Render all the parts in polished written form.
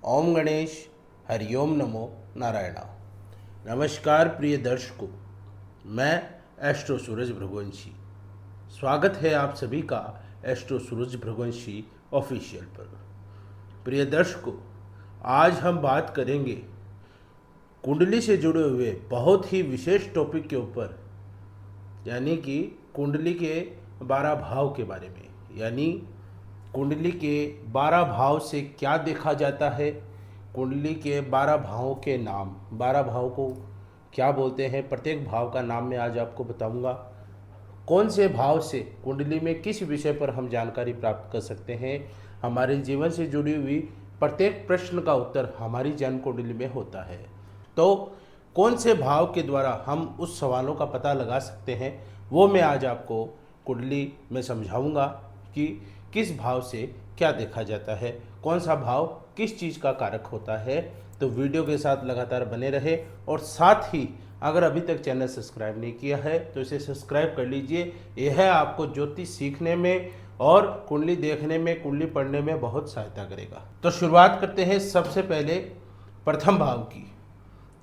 ओम गणेश हरिओम नमो नारायणा। नमस्कार प्रिय दर्शकों, मैं एस्ट्रो सूरज भृगुवंशी। स्वागत है आप सभी का एस्ट्रो सूरज भृगुवंशी ऑफिशियल पर। प्रिय दर्शकों, आज हम बात करेंगे कुंडली से जुड़े हुए बहुत ही विशेष टॉपिक के ऊपर, यानी कि कुंडली के 12 भाव के बारे में। यानी कुंडली के 12 भाव से क्या देखा जाता है, कुंडली के 12 भावों के नाम, 12 भाव को क्या बोलते हैं, प्रत्येक भाव का नाम मैं आज आपको बताऊंगा। कौन से भाव से कुंडली में किस विषय पर हम जानकारी प्राप्त कर सकते हैं, हमारे जीवन से जुड़ी हुई प्रत्येक प्रश्न का उत्तर हमारी जन्म कुंडली में होता है। तो कौन से भाव के द्वारा हम उस सवालों का पता लगा सकते हैं, वो मैं आज आपको कुंडली में समझाऊंगा कि किस भाव से क्या देखा जाता है, कौन सा भाव किस चीज़ का कारक होता है। तो वीडियो के साथ लगातार बने रहे, और साथ ही अगर अभी तक चैनल सब्सक्राइब नहीं किया है तो इसे सब्सक्राइब कर लीजिए। यह आपको ज्योतिष सीखने में और कुंडली देखने में, कुंडली पढ़ने में बहुत सहायता करेगा। तो शुरुआत करते हैं सबसे पहले प्रथम भाव की।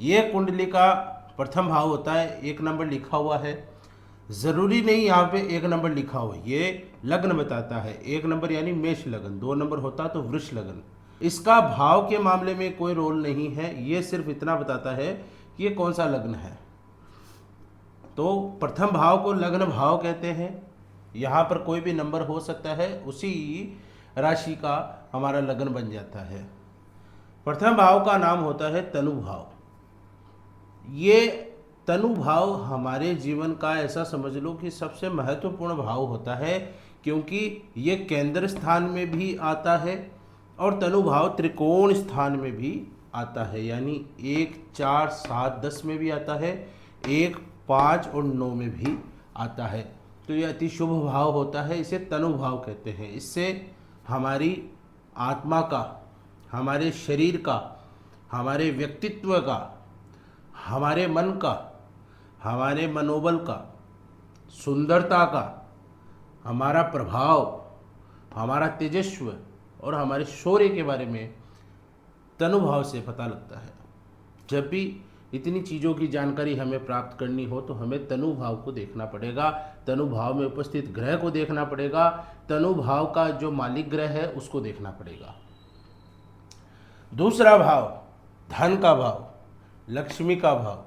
ये कुंडली का प्रथम भाव होता है, 1 नंबर लिखा हुआ है। ज़रूरी नहीं यहाँ पे 1 नंबर लिखा हुआ, ये लग्न बताता है। 1 नंबर यानी मेष लगन, 2 नंबर होता तो वृष लगन। इसका भाव के मामले में कोई रोल नहीं है, ये सिर्फ इतना बताता है कि ये कौन सा लग्न है। तो प्रथम भाव को लग्न भाव कहते हैं। यहाँ पर कोई भी नंबर हो सकता है, उसी राशि का हमारा लग्न बन जाता है। प्रथम भाव का नाम होता है तनु भाव। ये तनु भाव हमारे जीवन का, ऐसा समझ लो कि सबसे महत्वपूर्ण भाव होता है, क्योंकि ये केंद्र स्थान में भी आता है और तनु भाव त्रिकोण स्थान में भी आता है। यानी 1, 4, 7, 10 में भी आता है, 1, 5 और 9 में भी आता है। तो ये अति शुभ भाव होता है, इसे तनु भाव कहते हैं। इससे हमारी आत्मा का, हमारे शरीर का, हमारे व्यक्तित्व का, हमारे मन का, हमारे मनोबल का, सुंदरता का, हमारा प्रभाव, हमारा तेजस्व और हमारे शौर्य के बारे में तनुभाव से पता लगता है। जब भी इतनी चीज़ों की जानकारी हमें प्राप्त करनी हो तो हमें तनुभाव को देखना पड़ेगा, तनुभाव में उपस्थित ग्रह को देखना पड़ेगा, तनुभाव का जो मालिक ग्रह है उसको देखना पड़ेगा। दूसरा भाव धन का भाव, लक्ष्मी का भाव।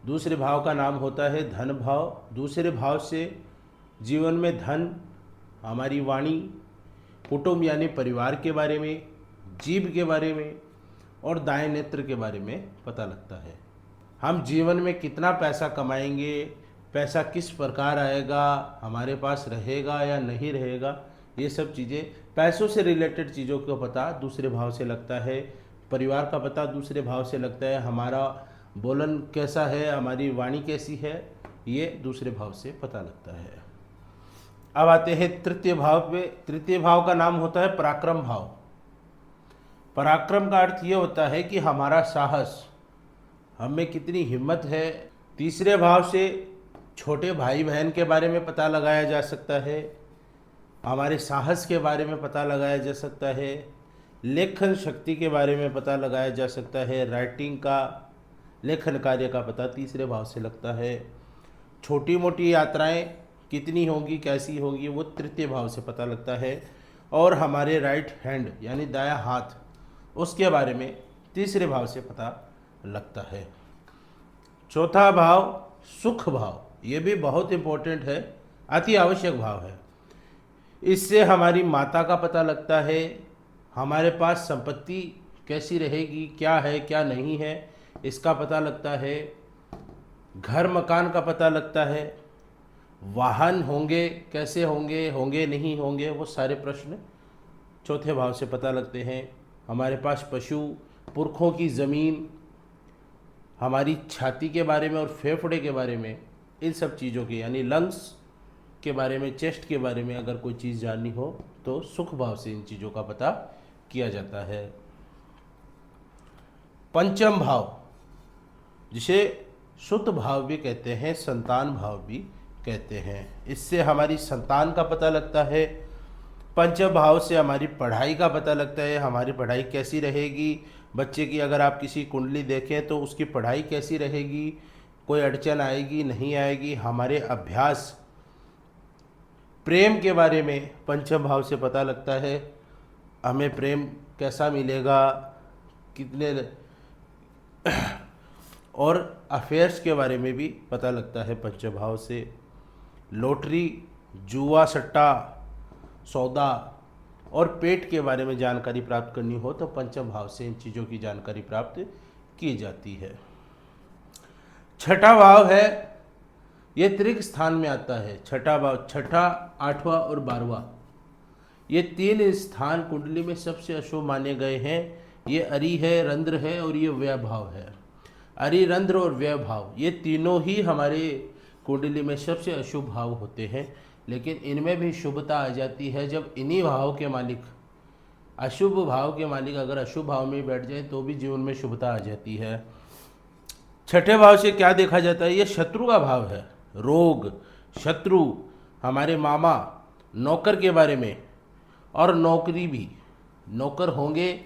दूसरे भाव का नाम होता है धन भाव। दूसरे भाव से जीवन में धन, हमारी वाणी, कुटुंब यानी परिवार के बारे में, जीव के बारे में और दाएं नेत्र के बारे में पता लगता है। हम जीवन में कितना पैसा कमाएंगे, पैसा किस प्रकार आएगा, हमारे पास रहेगा या नहीं रहेगा, ये सब चीज़ें, पैसों से रिलेटेड चीज़ों का पता दूसरे भाव से लगता है। परिवार का पता दूसरे भाव से लगता है। हमारा बोलन कैसा है, हमारी वाणी कैसी है, ये दूसरे भाव से पता लगता है। अब आते हैं तृतीय भाव पे। तृतीय भाव का नाम होता है पराक्रम भाव। पराक्रम का अर्थ ये होता है कि हमारा साहस, हमें कितनी हिम्मत है। तीसरे भाव से छोटे भाई बहन के बारे में पता लगाया जा सकता है, हमारे साहस के बारे में पता लगाया जा सकता है, लेखन शक्ति के बारे में पता लगाया जा सकता है, राइटिंग का, लेखन कार्य का पता तीसरे भाव से लगता है। छोटी मोटी यात्राएं कितनी होंगी, कैसी होंगी, वो तृतीय भाव से पता लगता है। और हमारे राइट हैंड यानी दायां हाथ, उसके बारे में तीसरे भाव से पता लगता है। चौथा भाव सुख भाव, ये भी बहुत इम्पोर्टेंट है, अति आवश्यक भाव है। इससे हमारी माता का पता लगता है, हमारे पास संपत्ति कैसी रहेगी, क्या है क्या नहीं है, इसका पता लगता है। घर मकान का पता लगता है। वाहन होंगे कैसे होंगे, होंगे नहीं होंगे, वो सारे प्रश्न चौथे भाव से पता लगते हैं। हमारे पास पशु, पुरखों की ज़मीन, हमारी छाती के बारे में और फेफड़े के बारे में, इन सब चीज़ों के यानी लंग्स के बारे में, चेस्ट के बारे में अगर कोई चीज़ जाननी हो तो सुख भाव से इन चीज़ों का पता किया जाता है। पंचम भाव, जिसे शुद्ध भाव भी कहते हैं, संतान भाव भी कहते हैं, इससे हमारी संतान का पता लगता है। पंचम भाव से हमारी पढ़ाई का पता लगता है, हमारी पढ़ाई कैसी रहेगी। बच्चे की अगर आप किसी कुंडली देखें तो उसकी पढ़ाई कैसी रहेगी, कोई अड़चन आएगी नहीं आएगी। हमारे अभ्यास प्रेम के बारे में पंचम भाव से पता लगता है, हमें प्रेम कैसा मिलेगा, कितने, और अफेयर्स के बारे में भी पता लगता है पंचम भाव से। लॉटरी, जुआ, सट्टा, सौदा और पेट के बारे में जानकारी प्राप्त करनी हो तो पंचम भाव से इन चीज़ों की जानकारी प्राप्त की जाती है। छठा भाव है, ये त्रिक स्थान में आता है। छठा भाव, छठा, आठवां और 12वां, ये 3 स्थान कुंडली में सबसे अशुभ माने गए हैं। ये अरि है, रंध्र है और ये व्यय भाव है। अरि, रंध्र और व्यय भाव ये तीनों ही हमारे कुंडली में सबसे अशुभ भाव होते हैं, लेकिन इनमें भी शुभता आ जाती है जब इन्हीं भाव के मालिक, अशुभ भाव के मालिक अगर अशुभ भाव में बैठ जाए तो भी जीवन में शुभता आ जाती है। छठे भाव से क्या देखा जाता है, ये शत्रु का भाव है। रोग, शत्रु, हमारे मामा, नौकर के बारे में, और नौकरी भी, नौकर होंगे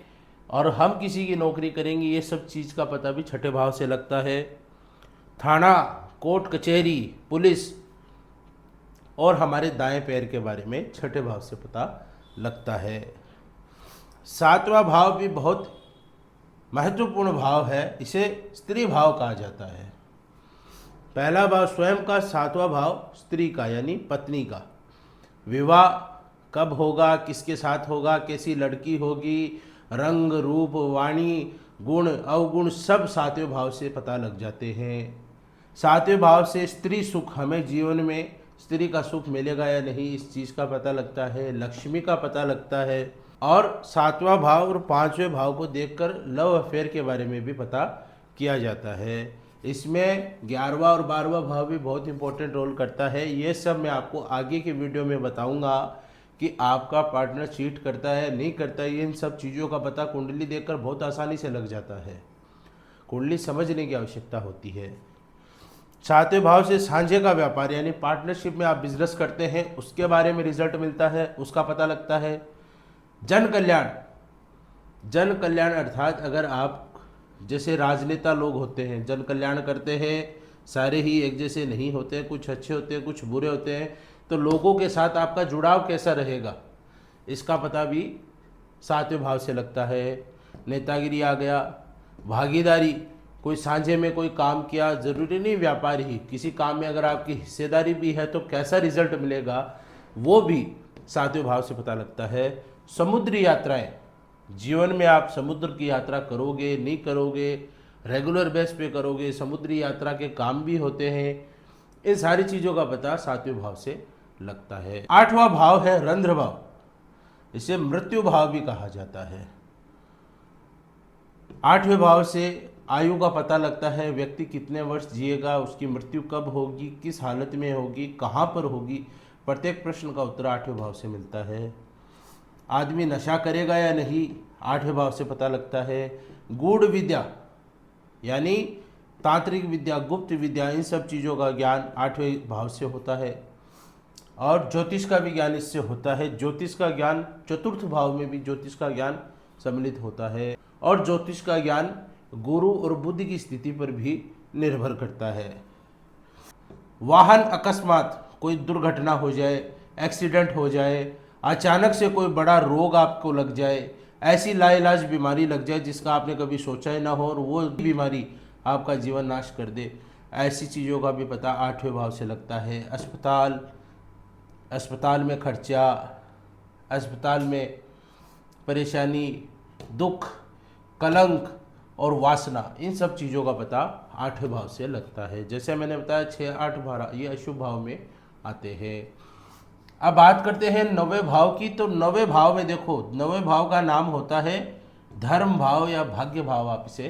और हम किसी की नौकरी करेंगे, ये सब चीज़ का पता भी छठे भाव से लगता है। थाना, कोर्ट कचहरी, पुलिस और हमारे दाएं पैर के बारे में छठे भाव से पता लगता है। 7वां भाव भी बहुत महत्वपूर्ण भाव है, इसे स्त्री भाव कहा जाता है। पहला भाव स्वयं का, 7वां भाव स्त्री का यानी पत्नी का। विवाह कब होगा, किसके साथ होगा, कैसी लड़की होगी, रंग, रूप, वाणी, गुण, अवगुण सब 7वें भाव से पता लग जाते हैं। 7वें भाव से स्त्री सुख, हमें जीवन में स्त्री का सुख मिलेगा या नहीं, इस चीज़ का पता लगता है। लक्ष्मी का पता लगता है। और 7वां भाव और 5वें भाव को देखकर लव अफेयर के बारे में भी पता किया जाता है। इसमें 11वां और 12वां भाव भी बहुत इंपॉर्टेंट रोल करता है। ये सब मैं आपको आगे के वीडियो में बताऊंगा कि आपका पार्टनर चीट करता है नहीं करता है। इन सब चीज़ों का पता कुंडली देखकर बहुत आसानी से लग जाता है। कुंडली समझने की आवश्यकता होती है। 7वें भाव से सांझे का व्यापार यानी पार्टनरशिप में आप बिजनेस करते हैं, उसके बारे में रिजल्ट मिलता है, उसका पता लगता है। जन कल्याण, जन कल्याण अर्थात अगर आप जैसे राजनेता लोग होते हैं, जन कल्याण करते हैं, सारे ही एक जैसे नहीं होते हैं, कुछ अच्छे होते हैं, कुछ बुरे होते हैं, तो लोगों के साथ आपका जुड़ाव कैसा रहेगा, इसका पता भी 7वें भाव से लगता है। नेतागिरी आ गया, भागीदारी, कोई सांझे में कोई काम किया, ज़रूरी नहीं व्यापार ही, किसी काम में अगर आपकी हिस्सेदारी भी है तो कैसा रिजल्ट मिलेगा वो भी 7वें भाव से पता लगता है। समुद्री यात्राएं, जीवन में आप समुद्र की यात्रा करोगे नहीं करोगे, रेगुलर बेस पे करोगे, समुद्री यात्रा के काम भी होते हैं, इन सारी चीज़ों का पता 7वें भाव से लगता है। 8वां भाव है रंध्र भाव, इसे मृत्यु भाव भी कहा जाता है। 8वें भाव से आयु का पता लगता है, व्यक्ति कितने वर्ष जिएगा, उसकी मृत्यु कब होगी, किस हालत में होगी, कहाँ पर होगी, प्रत्येक प्रश्न का उत्तर 8वें भाव से मिलता है। आदमी नशा करेगा या नहीं, 8वें भाव से पता लगता है। गूढ़ विद्या यानी तांत्रिक विद्या, गुप्त विद्या, इन सब चीज़ों का ज्ञान 8वें भाव से होता है। और ज्योतिष का भी ज्ञान इससे होता है। ज्योतिष का ज्ञान 4th भाव में भी ज्योतिष का ज्ञान सम्मिलित होता है। और ज्योतिष का ज्ञान गुरु और बुध की स्थिति पर भी निर्भर करता है। वाहन अकस्मात, कोई दुर्घटना हो जाए, एक्सीडेंट हो जाए, अचानक से कोई बड़ा रोग आपको लग जाए, ऐसी लाइलाज बीमारी लग जाए जिसका आपने कभी सोचा ही ना हो और वो बीमारी आपका जीवन नाश कर दे, ऐसी चीज़ों का भी पता 8वें भाव से लगता है। अस्पताल, अस्पताल में खर्चा, अस्पताल में परेशानी, दुख, कलंक और वासना, इन सब चीज़ों का पता 8वें भाव से लगता है। जैसे मैंने बताया 6, 8, 12 ये अशुभ भाव में आते हैं। अब बात करते हैं 9वें भाव की। तो 9वें भाव में देखो, 9वें भाव का नाम होता है धर्म भाव या भाग्य भाव, आप इसे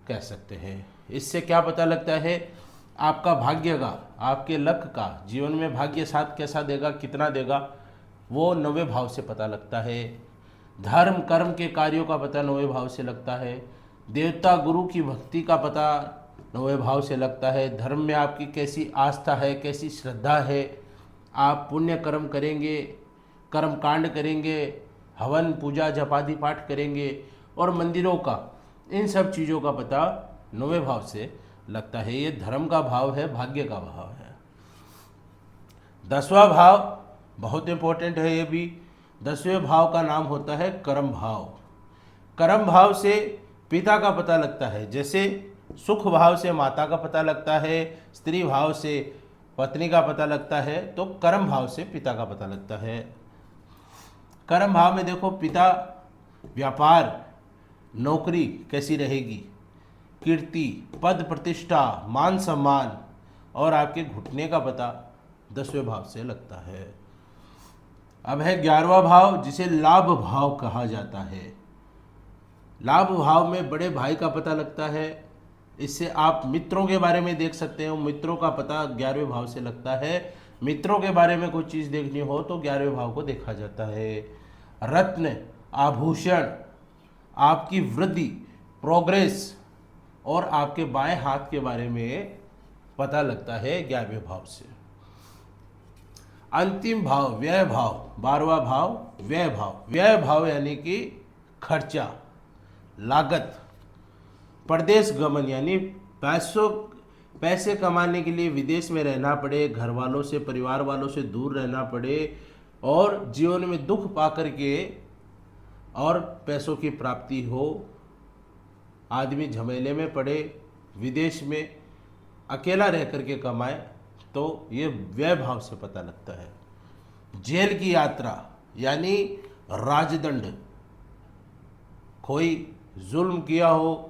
कह सकते हैं। इससे क्या पता लगता है, आपका भाग्य का, आपके लक का, जीवन में भाग्य साथ कैसा देगा, कितना देगा, वो 9वें भाव से पता लगता है। धर्म कर्म के कार्यों का पता 9वें भाव से लगता है। देवता गुरु की भक्ति का पता 9वें भाव से लगता है। धर्म में आपकी कैसी आस्था है, कैसी श्रद्धा है, आप पुण्य कर्म करेंगे, कर्मकांड करेंगे, हवन पूजा जपादि पाठ करेंगे और मंदिरों का, इन सब चीज़ों का पता 9वें भाव से लगता है। ये धर्म का भाव है, भाग्य का भाव है। 10वां भाव बहुत इंपॉर्टेंट है ये भी। 10वें भाव का नाम होता है कर्म भाव। कर्म भाव से पिता का पता लगता है। जैसे सुख भाव से माता का पता लगता है, स्त्री भाव से पत्नी का पता लगता है, तो कर्म भाव से पिता का पता लगता है। कर्म भाव में देखो पिता, व्यापार, नौकरी कैसी रहेगी, कीर्ति, पद प्रतिष्ठा, मान सम्मान और आपके घुटने का पता 10वें भाव से लगता है। अब है 11वां भाव, जिसे लाभ भाव कहा जाता है। लाभ भाव में बड़े भाई का पता लगता है। इससे आप मित्रों के बारे में देख सकते हो, मित्रों का पता 11वें भाव से लगता है। मित्रों के बारे में कोई चीज़ देखनी हो तो 11वें भाव को देखा जाता है। रत्न, आभूषण, आपकी वृद्धि, प्रोग्रेस और आपके बाएं हाथ के बारे में पता लगता है 11वें भाव से। अंतिम भाव व्यय भाव, 12वां भाव व्यय भाव। व्यय भाव यानी कि खर्चा, लागत, परदेश गमन यानी पैसे कमाने के लिए विदेश में रहना पड़े, घर वालों से, परिवार वालों से दूर रहना पड़े और जीवन में दुख पा करके और पैसों की प्राप्ति हो, आदमी झमेले में पड़े, विदेश में अकेला रह करके कमाए, तो ये व्यय भाव से पता लगता है। जेल की यात्रा यानी राजदंड, कोई जुल्म किया हो,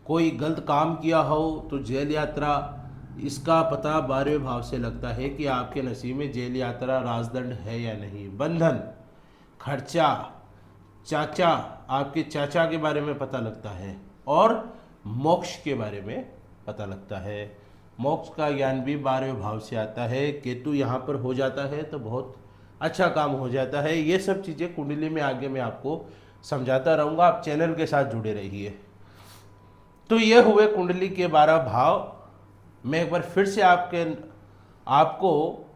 कोई गलत काम किया हो तो जेल यात्रा, इसका पता 12वें भाव से लगता है कि आपके नसीब में जेल यात्रा, राजदंड है या नहीं। बंधन, खर्चा, चाचा, आपके चाचा के बारे में पता लगता है और मोक्ष के बारे में पता लगता है। मोक्ष का ज्ञान भी 12वें भाव से आता है। केतु यहाँ पर हो जाता है तो बहुत अच्छा काम हो जाता है। ये सब चीज़ें कुंडली में आगे मैं आपको समझाता रहूँगा, आप चैनल के साथ जुड़े रहिए। तो ये हुए कुंडली के 12 भाव। मैं एक बार फिर से आपको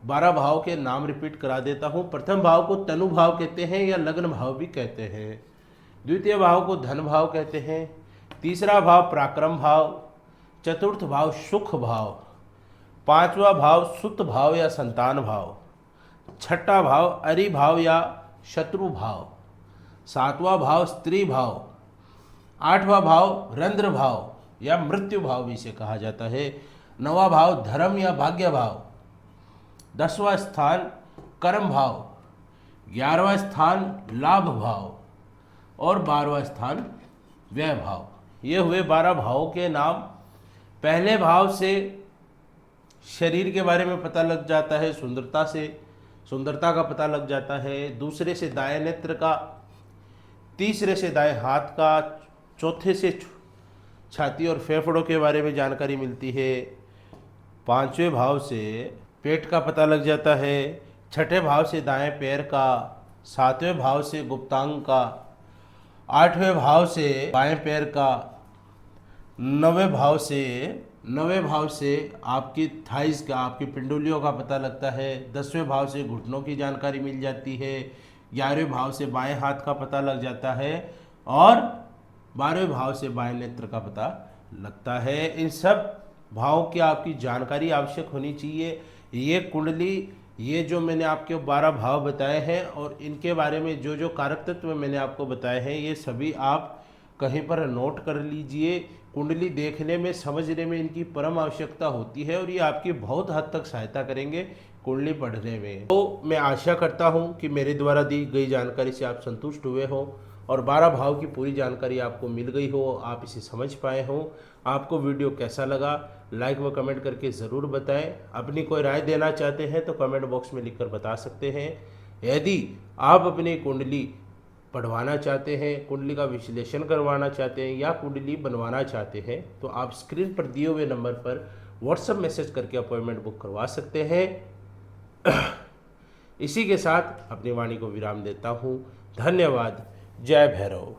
12 भाव के नाम रिपीट करा देता हूँ। प्रथम भाव को तनु भाव कहते हैं या लग्न भाव भी कहते हैं। द्वितीय भाव को धन भाव कहते हैं। तीसरा भाव पराक्रम भाव। चतुर्थ भाव सुख भाव। पांचवा भाव सुत भाव या संतान भाव। छठा भाव अरि भाव या शत्रु भाव। सातवां भाव स्त्री भाव। आठवां भाव रंध्र भाव या मृत्यु भाव भी इसे कहा जाता है। नौवां भाव धर्म या भाग्य भाव। 10वां स्थान कर्म भाव। 11वां स्थान लाभ भाव और 12वां स्थान व्यय भाव। ये हुए 12 भावों के नाम। पहले भाव से शरीर के बारे में पता लग जाता है, सुंदरता का पता लग जाता है। दूसरे से दाएं नेत्र का, तीसरे से दाएं हाथ का, चौथे से छाती और फेफड़ों के बारे में जानकारी मिलती है। 5वें भाव से पेट का पता लग जाता है। 6ठे भाव से दाएं पैर का। 7वें भाव से गुप्तांग का। 8वें भाव से बाएं पैर का। 9वें भाव से आपकी थाइस का, आपकी पिंडुलियों का पता लगता है। 10वें भाव से घुटनों की जानकारी मिल जाती है। 11वें भाव से बाएं हाथ का पता लग जाता है और 12वें भाव से बाएं नेत्र का पता लगता है। इन सब भावों की आपकी जानकारी आवश्यक होनी चाहिए। ये कुंडली, ये जो मैंने आपके 12 भाव बताए हैं और इनके बारे में जो जो कारक तत्व मैंने आपको बताए हैं, ये सभी आप कहीं पर नोट कर लीजिए। कुंडली देखने में, समझने में इनकी परम आवश्यकता होती है और ये आपकी बहुत हद तक सहायता करेंगे कुंडली पढ़ने में। तो मैं आशा करता हूँ कि मेरे द्वारा दी गई जानकारी से आप संतुष्ट हुए हो और 12 भाव की पूरी जानकारी आपको मिल गई हो, आप इसे समझ पाए हो। आपको वीडियो कैसा लगा लाइक व कमेंट करके ज़रूर बताएं। अपनी कोई राय देना चाहते हैं तो कमेंट बॉक्स में लिखकर बता सकते हैं। यदि आप अपनी कुंडली पढ़वाना चाहते हैं, कुंडली का विश्लेषण करवाना चाहते हैं या कुंडली बनवाना चाहते हैं तो आप स्क्रीन पर दिए हुए नंबर पर व्हाट्सएप मैसेज करके अपॉइंटमेंट बुक करवा सकते हैं। इसी के साथ अपनी वाणी को विराम देता हूँ। धन्यवाद। जय भैरव।